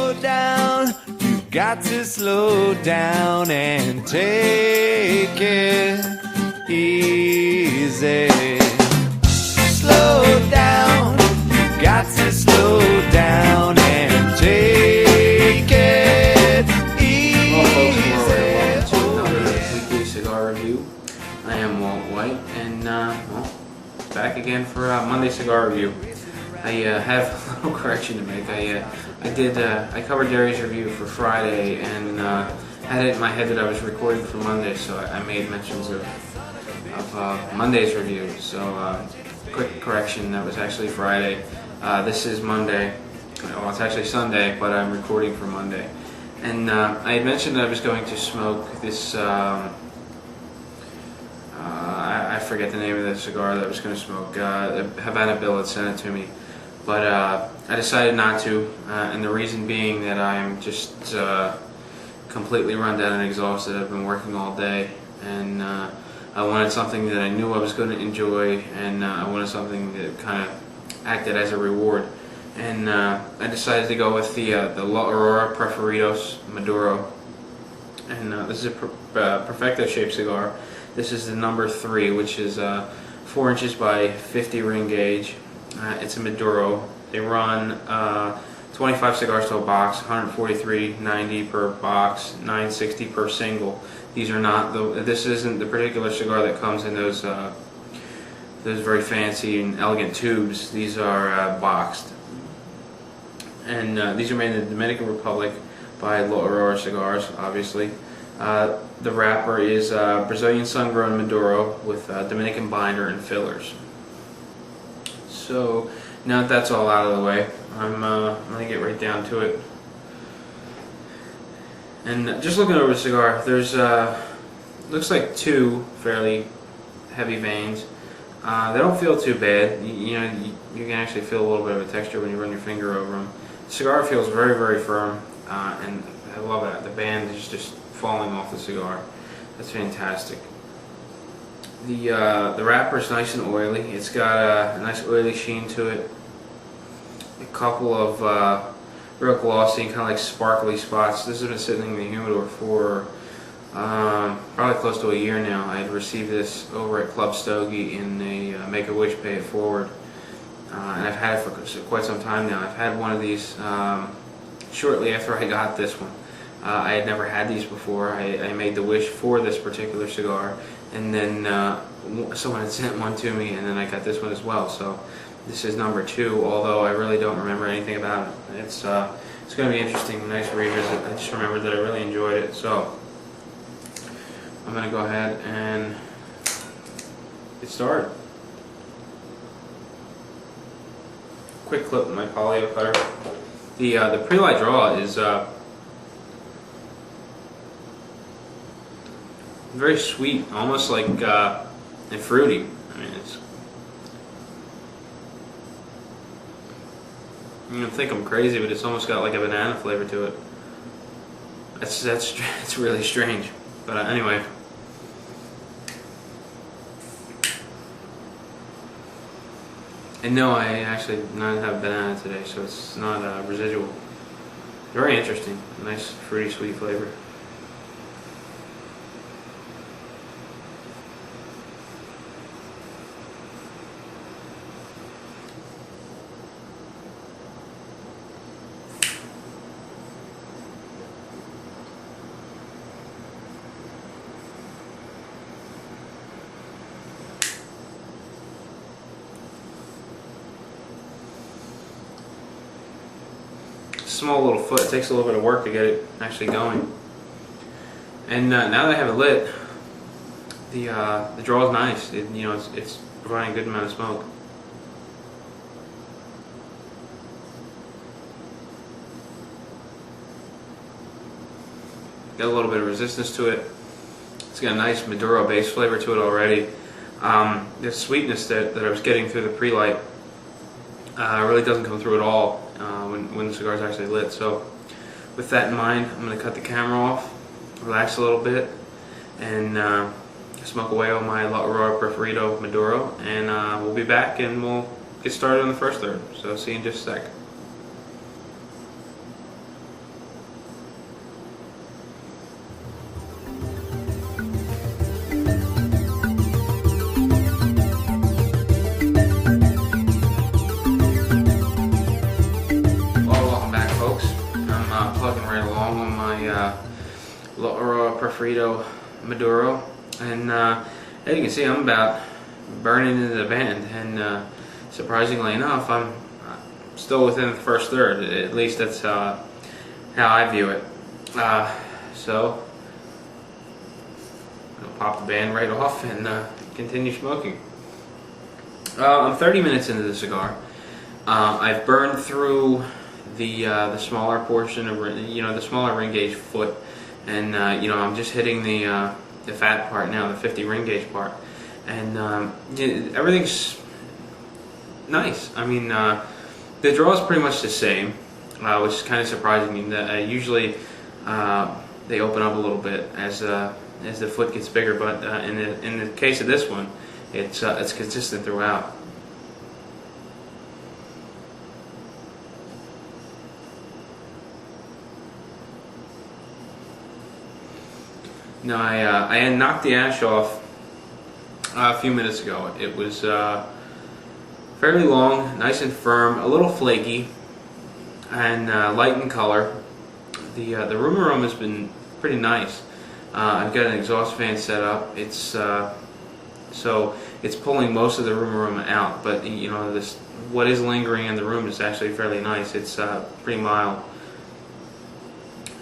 slow down. You got to slow down and take it easy. Slow down. You got to slow down and take it easy. Welcome to another weekly cigar review. I am Walt White, and well, back again for Monday cigar review. I have a little correction to make. I covered Gary's review for Friday, and had it in my head that I was recording for Monday, so I made mentions of Monday's review. So quick correction, that was actually Friday. This is Monday. Well, it's actually Sunday, but I'm recording for Monday. And I had mentioned that I was going to smoke this, I forget the name of the cigar that I was going to smoke. Havana Bill had sent it to me. But I decided not to, and the reason being that I'm just completely run down and exhausted. I've been working all day, and I wanted something that I knew I was going to enjoy, and I wanted something that kind of acted as a reward. And I decided to go with the Aurora Preferidos Maduro, and this is a perfecto shaped cigar. This is the number 3, which is 4 inches by 50 ring gauge. It's a Maduro. They run 25 cigars to a box, $143.90 per box, $9.60 per single. These are not this isn't the particular cigar that comes in those very fancy and elegant tubes. These are boxed, and these are made in the Dominican Republic by Aurora Cigars, obviously. The wrapper is Brazilian sun-grown Maduro with Dominican binder and fillers. So now that that's all out of the way, I'm going to get right down to it. And just looking over the cigar, there's looks like 2 fairly heavy veins. They don't feel too bad. You can actually feel a little bit of a texture when you run your finger over them. The cigar feels very, very firm, and I love that. The band is just falling off the cigar. That's fantastic. The wrapper is nice and oily. It's got a nice oily sheen to it. A couple of real glossy and kind of like sparkly spots. This has been sitting in the humidor for probably close to a year now. I had received this over at Club Stogie in a Make-A-Wish Pay It Forward, and I've had it for quite some time now. I've had one of these shortly after I got this one. I had never had these before. I made the wish for this particular cigar, and then someone had sent one to me, and then I got this one as well. So this is number 2, although I really don't remember anything about it. It's going to be interesting, nice revisit. I just remembered that I really enjoyed it. So I'm going to go ahead and get started. Quick clip with my polio cutter. The pre-light draw is very sweet, almost like and fruity. I mean, it's. You don't think I'm crazy, but it's almost got like a banana flavor to it. It's really strange. But anyway. And no, I actually did not have banana today, so it's not residual. Very interesting. Nice, fruity, sweet flavor. Small little foot. It takes a little bit of work to get it actually going. And now that I have it lit, the draw is nice. It's providing a good amount of smoke. Got a little bit of resistance to it. It's got a nice Maduro base flavor to it already. The sweetness that I was getting through the pre-light really doesn't come through at all when the cigar is actually lit. So with that in mind, I'm going to cut the camera off, relax a little bit, and smoke away on my Aurora Preferido Maduro, and we'll be back and we'll get started on the first third. So see you in just a sec. plugging right along on my Aurora Preferido Maduro, and as you can see, I'm about burning into the band, and surprisingly enough, I'm still within the first third. At least that's how I view it. So I'll pop the band right off and continue smoking. I'm 30 minutes into the cigar. I've burned through the smaller portion of the smaller ring gauge foot, and I'm just hitting the fat part now, the 50 ring gauge part, and everything's nice. I mean, the draw is pretty much the same, which is kind of surprising me. That usually they open up a little bit as the foot gets bigger, but in the case of this one, it's consistent throughout. Now I had knocked the ash off a few minutes ago. It was fairly long, nice and firm, a little flaky, and light in color. The room aroma has been pretty nice. I've got an exhaust fan set up. It's so it's pulling most of the room aroma out, but what is lingering in the room is actually fairly nice. It's pretty mild.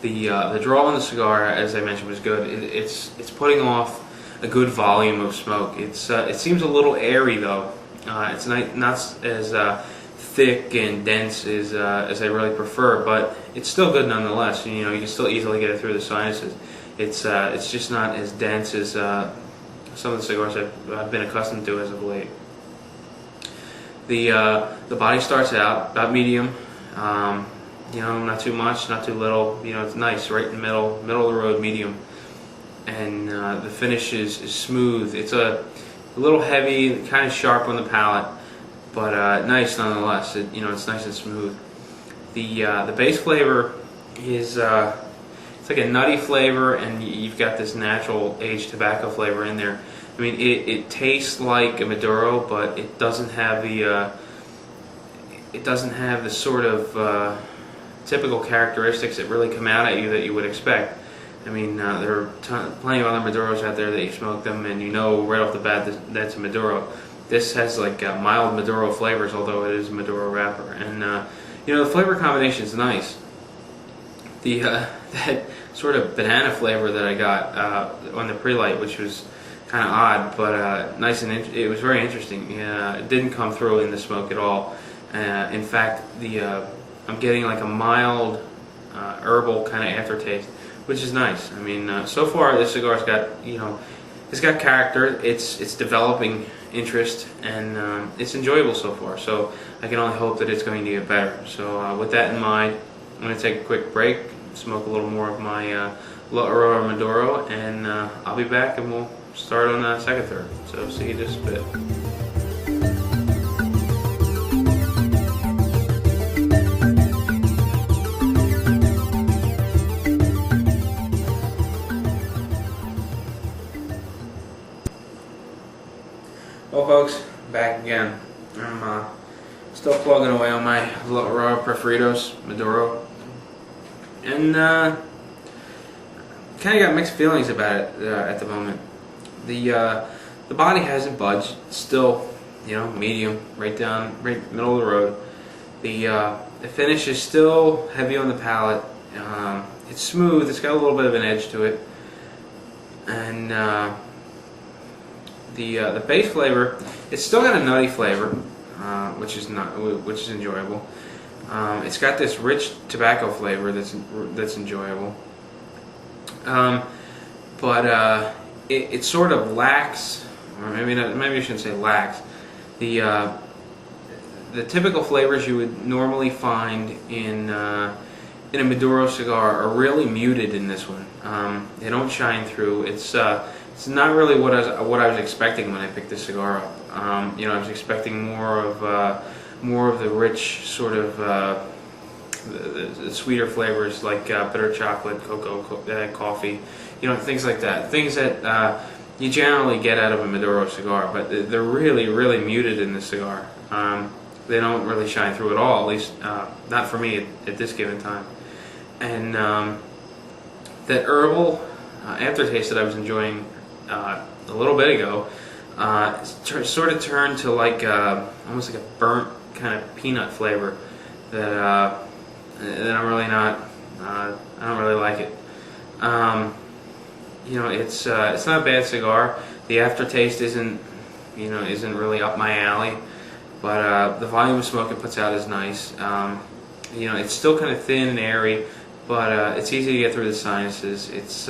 The draw on the cigar, as I mentioned, was good. It's putting off a good volume of smoke. It seems a little airy though. It's not as thick and dense as I really prefer, but it's still good nonetheless. You can still easily get it through the sinuses. It's just not as dense as some of the cigars I've been accustomed to as of late. The body starts out about medium. Not too much, not too little. It's nice, right in the middle of the road, medium. And the finish is smooth. It's a little heavy, kind of sharp on the palate, but nice nonetheless. It's nice and smooth. The base flavor is it's like a nutty flavor, and you've got this natural aged tobacco flavor in there. I mean, it tastes like a Maduro, but it doesn't have the sort of typical characteristics that really come out at you that you would expect. I mean, there are plenty of other Maduros out there that you smoke them and right off the bat that's a Maduro. This has like mild Maduro flavors, although it is a Maduro wrapper, and the flavor combination is nice. That sort of banana flavor that I got on the pre-light, which was kind of odd, but nice, and it was very interesting. It didn't come through in the smoke at all. In fact, I'm getting like a mild herbal kind of aftertaste, which is nice. I mean, so far this cigar's got it's got character. It's developing interest, and it's enjoyable so far. So I can only hope that it's going to get better. So with that in mind, I'm going to take a quick break, smoke a little more of my Aurora Maduro, and I'll be back and we'll start on the second third. So see you in just a bit. Well, folks, back again. I'm still plugging away on my Aurora Preferidos Maduro, and kind of got mixed feelings about it at the moment. The body hasn't budged. It's still, medium, right middle of the road. The finish is still heavy on the palate. It's smooth. It's got a little bit of an edge to it, and the base flavor, it's still got a nutty flavor, which is enjoyable. It's got this rich tobacco flavor that's enjoyable, but it sort of lacks, or maybe I shouldn't say lacks, the typical flavors you would normally find in a Maduro cigar are really muted in this one. They don't shine through. It's not really what I was expecting when I picked this cigar up. I was expecting more of the rich sort of the sweeter flavors like bitter chocolate, cocoa, coffee, things like that. Things that you generally get out of a Maduro cigar, but they're really, really muted in this cigar. They don't really shine through at all, at least not for me at this given time. and that herbal aftertaste that I was enjoying a little bit ago sort of turned to like almost like a burnt kind of peanut flavor that I'm really not. I don't really like it. It's not a bad cigar. The aftertaste isn't really up my alley, but the volume of smoke it puts out is nice. It's still kind of thin and airy, but it's easy to get through the sinuses. It's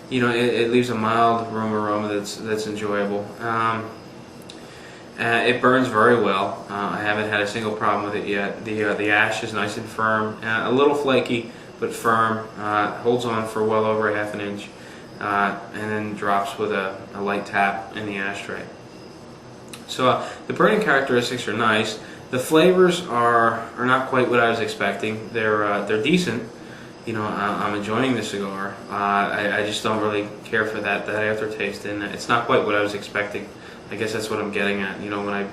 it leaves a mild aroma that's enjoyable. It burns very well. I haven't had a single problem with it yet. The ash is nice and firm, a little flaky but firm. Holds on for well over a half an inch, and then drops with a light tap in the ashtray. So the burning characteristics are nice. The flavors are not quite what I was expecting. They're decent. I'm enjoying the cigar. I just don't really care for that aftertaste, and it's not quite what I was expecting. I guess that's what I'm getting at. When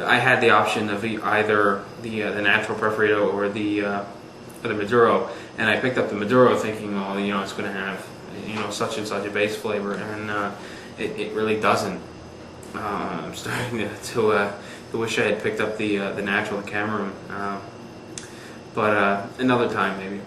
I had the option of either the natural Preferido or the Maduro, and I picked up the Maduro thinking, well, it's going to have such and such a base flavor, and it really doesn't. I'm starting to wish I had picked up the natural, the Cameroon, but another time maybe.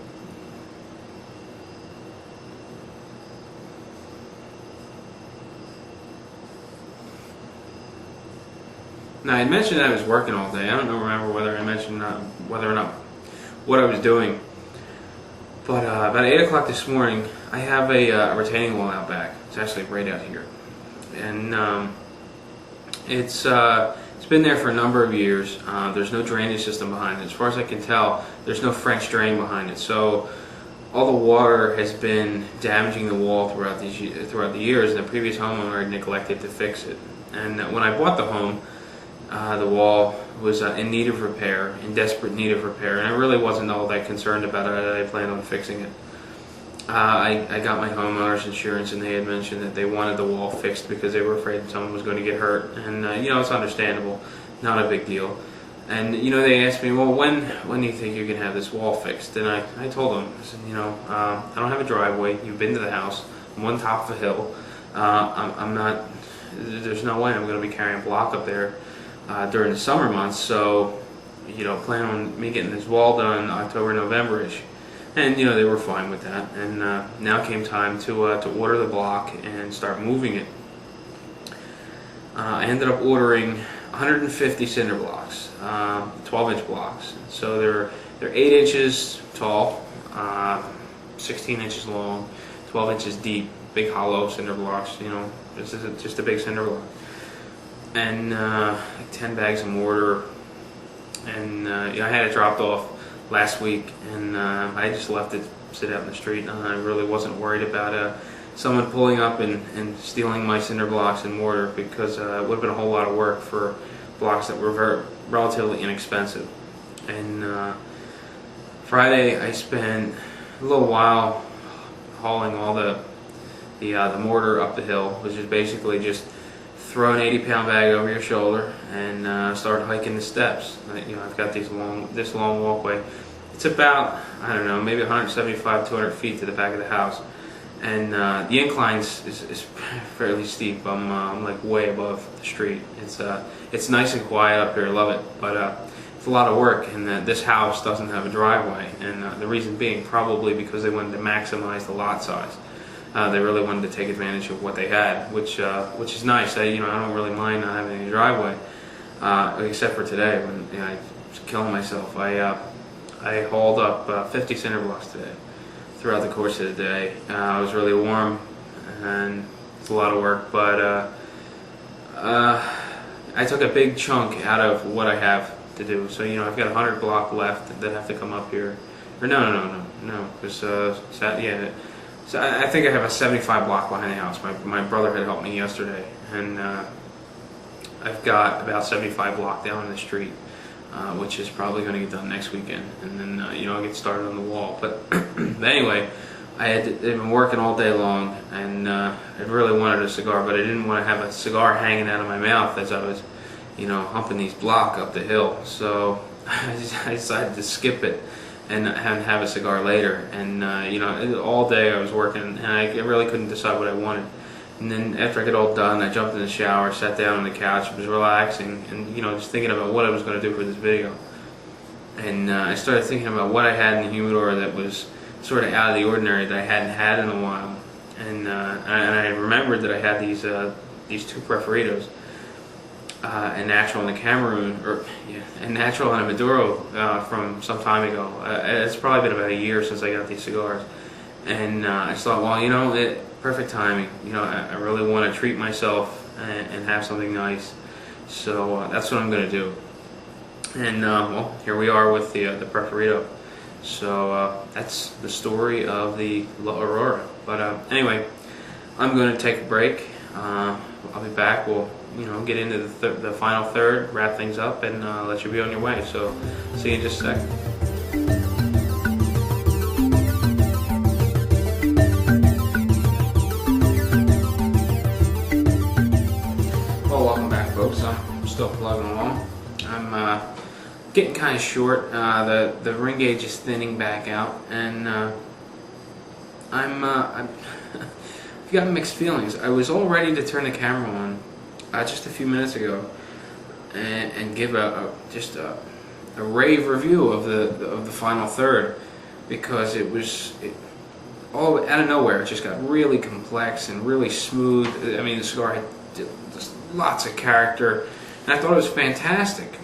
Now, I mentioned that I was working all day. I don't remember whether I mentioned whether or not what I was doing. But about 8 o'clock this morning, I have a retaining wall out back. It's actually right out here. And it's been there for a number of years. There's no drainage system behind it. As far as I can tell, there's no French drain behind it. So all the water has been damaging the wall throughout the years, and the previous homeowner had neglected to fix it. And when I bought the home, the wall was in need of repair, in desperate need of repair, and I really wasn't all that concerned about it. I planned on fixing it. I got my homeowner's insurance, and they had mentioned that they wanted the wall fixed because they were afraid someone was going to get hurt, and it's understandable, not a big deal. And they asked me, well, when do you think you can have this wall fixed? And I told them, I said, I don't have a driveway. You've been to the house. I'm on top of a hill. I'm not. There's no way I'm going to be carrying block up there during the summer months, so plan on me getting this wall done October, November-ish. And they were fine with that. And now came time to order the block and start moving it. I ended up ordering 150 cinder blocks, 12-inch blocks. So they're 8 inches tall, 16 inches long, 12 inches deep, big hollow cinder blocks. Just a big cinder block. And like 10 bags of mortar, and I had it dropped off last week, and I just left it sit out in the street. I really wasn't worried about someone pulling up and stealing my cinder blocks and mortar, because it would have been a whole lot of work for blocks that were relatively inexpensive. And Friday I spent a little while hauling all the mortar up the hill, which is basically just throw an 80-pound bag over your shoulder and start hiking the steps. I've got this long walkway. It's about, I don't know, maybe 175, 200 feet to the back of the house, and the incline is fairly steep. I'm like way above the street. It's nice and quiet up here. I love it, but it's a lot of work, and this house doesn't have a driveway, and the reason being probably because they wanted to maximize the lot size. They really wanted to take advantage of what they had, which is nice. I don't really mind not having any driveway, except for today when I was killing myself. I hauled up 50 cinder blocks today throughout the course of the day. It was really warm, and it's a lot of work, but I took a big chunk out of what I have to do. So I've got 100 block left that have to come up here. Or no, because yeah. So I think I have a 75 block behind the house. My brother had helped me yesterday, and I've got about 75 block down in the street, which is probably going to get done next weekend, and then I'll get started on the wall. But anyway, I'd been working all day long, and I really wanted a cigar, but I didn't want to have a cigar hanging out of my mouth as I was, humping these block up the hill. So I decided to skip it and have a cigar later. And all day I was working, and I really couldn't decide what I wanted. And then after I got all done, I jumped in the shower, sat down on the couch, was relaxing, and just thinking about what I was going to do for this video. And I started thinking about what I had in the humidor that was sort of out of the ordinary, that I hadn't had in a while. And I remembered that I had these two Preferidos, a natural and a Cameroon, a natural and a Maduro from some time ago. It's probably been about a year since I got these cigars, and I just thought, well, perfect timing. I really want to treat myself and have something nice, so that's what I'm going to do. And well, here we are with the Preferido. So that's the story of the Aurora. But anyway, I'm going to take a break. I'll be back. We'll get into the final third, wrap things up, and let you be on your way. So see you in just a second. Well, welcome back, folks. I'm still plugging along. I'm getting kind of short. The ring gauge is thinning back out, and I've got mixed feelings. I was all ready to turn the camera on just a few minutes ago and give just a rave review of the final third, because it all out of nowhere. It just got really complex and really smooth. I mean, the cigar had just lots of character, and I thought it was fantastic.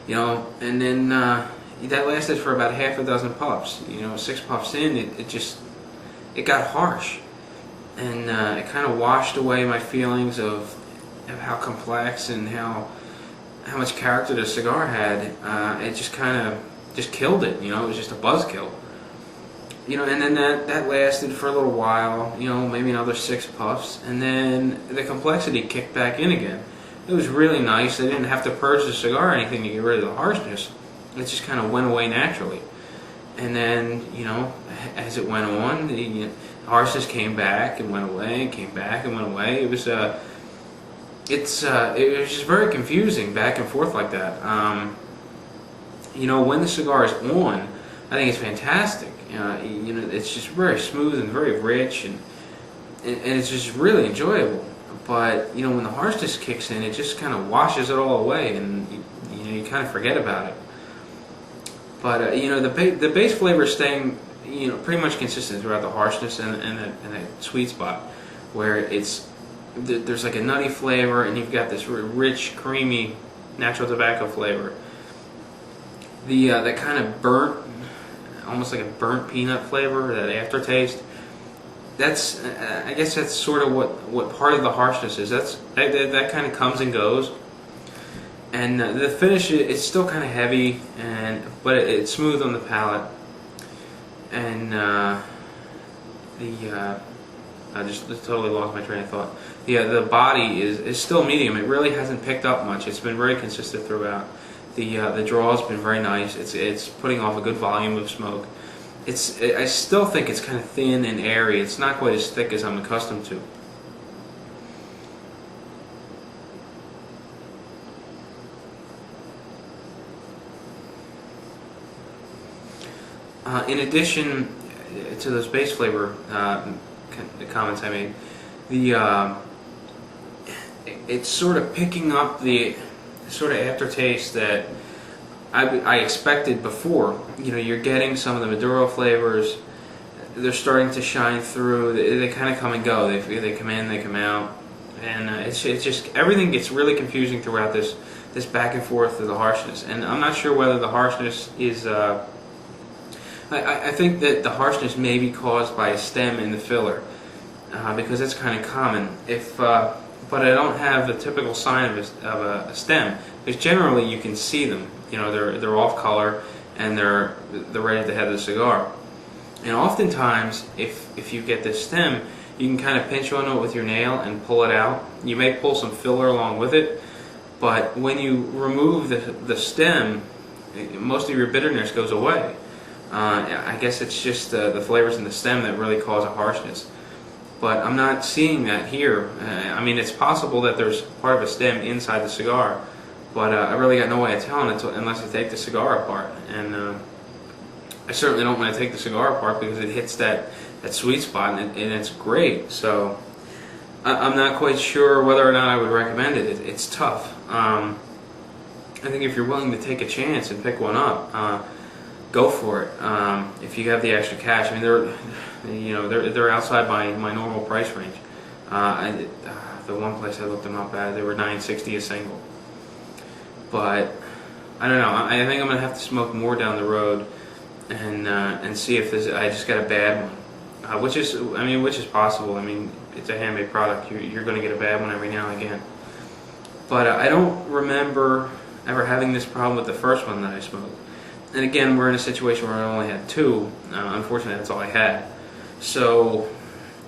And then that lasted for about half a dozen puffs. 6 puffs in, it got harsh, and it kind of washed away my feelings of how complex and how much character the cigar had. It just kind of killed it. It was just a buzzkill. And then that lasted for a little while. Maybe another 6 puffs, and then the complexity kicked back in again. It was really nice. I didn't have to purge the cigar or anything to get rid of the harshness. It just kind of went away naturally. And then, as it went on, the harshness came back and went away, and came back and went away. It was it was just very confusing, back and forth like that. When the cigar is on, I think it's fantastic. It's just very smooth and very rich, and it's just really enjoyable. But when the harshness kicks in, it just kind of washes it all away, and you kind of forget about it. But the base flavor is staying pretty much consistent throughout the harshness and that sweet spot, where there's like a nutty flavor, and you've got this rich, creamy natural tobacco flavor. That kind of burnt, almost like a burnt peanut flavor, that aftertaste. I guess that's sort of what part of the harshness is. That kind of comes and goes, and the finish, it's still kind of heavy, but it's smooth on the palate, and I just totally lost my train of thought. The body is still medium. It really hasn't picked up much. It's been very consistent throughout. The draw has been very nice. It's putting off a good volume of smoke. I still think it's kind of thin and airy. It's not quite as thick as I'm accustomed to. In addition to those base flavor comments I made, it's sort of picking up the sort of aftertaste that I expected before. You're getting some of the Maduro flavors. They're starting to shine through. They kind of come and go. They come in, they come out, and it's just everything gets really confusing throughout this back and forth of the harshness. And I'm not sure whether the harshness is. I think that the harshness may be caused by a stem in the filler, because that's kind of common. But I don't have the typical sign of a stem, because generally you can see them. They're off color, and they're right at the head of the cigar. And oftentimes, if you get this stem, you can kind of pinch on it with your nail and pull it out. You may pull some filler along with it, but when you remove the stem, most of your bitterness goes away. I guess it's just the flavors in the stem that really cause a harshness. But I'm not seeing that here. I mean, it's possible that there's part of a stem inside the cigar, but I really got no way of telling it unless I take the cigar apart. And I certainly don't want to take the cigar apart because it hits that sweet spot, and it's great. So I'm not quite sure whether or not I would recommend it. It's tough. I think if you're willing to take a chance and pick one up, go for it. If you have the extra cash, I mean, they're outside my normal price range. The one place I looked them up at, they were $9.60 a single. But I don't know. I think I'm gonna have to smoke more down the road and see if I just got a bad one, which is possible. I mean, it's a handmade product. You're gonna get a bad one every now and again. But I don't remember ever having this problem with the first one that I smoked. And again, we're in a situation where I only had two. Unfortunately, that's all I had. So,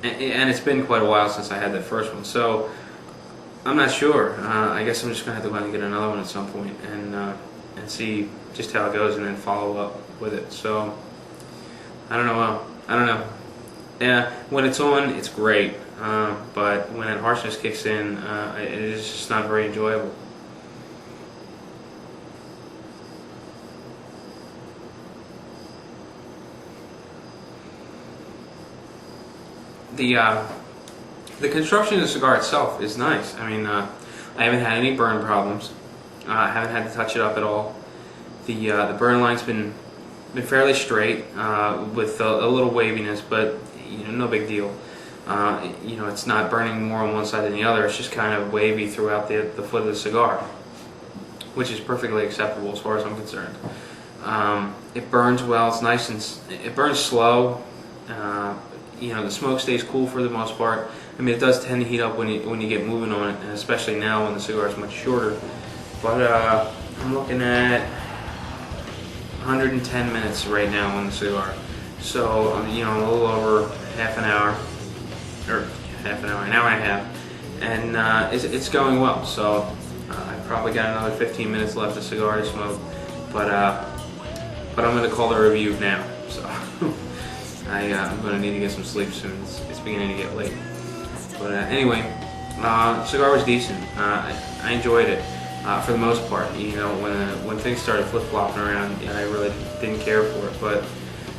and it's been quite a while since I had that first one. So, I'm not sure. I guess I'm just gonna have to go and get another one at some point and see just how it goes, and then follow up with it. So, I don't know. Yeah, when it's on, it's great. But when that harshness kicks in, it is just not very enjoyable. The construction of the cigar itself is nice. I mean, I haven't had any burn problems. I haven't had to touch it up at all. The burn line's been fairly straight, with a little waviness, but no big deal. It's not burning more on one side than the other. It's just kind of wavy throughout the foot of the cigar, which is perfectly acceptable as far as I'm concerned. It burns well. It's nice and it burns slow. The smoke stays cool for the most part. I mean, it does tend to heat up when you get moving on it, and especially now when the cigar is much shorter. But I'm looking at 110 minutes right now on the cigar. So a little over half an hour, an hour and a half, and it's going well. So I've probably got another 15 minutes left of cigar to smoke, but I'm going to call the review now. So. I'm going to need to get some sleep soon. It's beginning to get late. But anyway, cigar was decent. I enjoyed it for the most part. When things started flip-flopping around, I really didn't care for it. But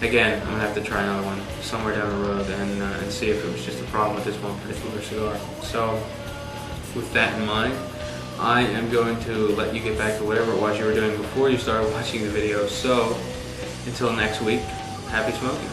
again, I'm going to have to try another one somewhere down the road and see if it was just a problem with this one particular cigar. So with that in mind, I am going to let you get back to whatever it was you were doing before you started watching the video. So until next week, happy smoking.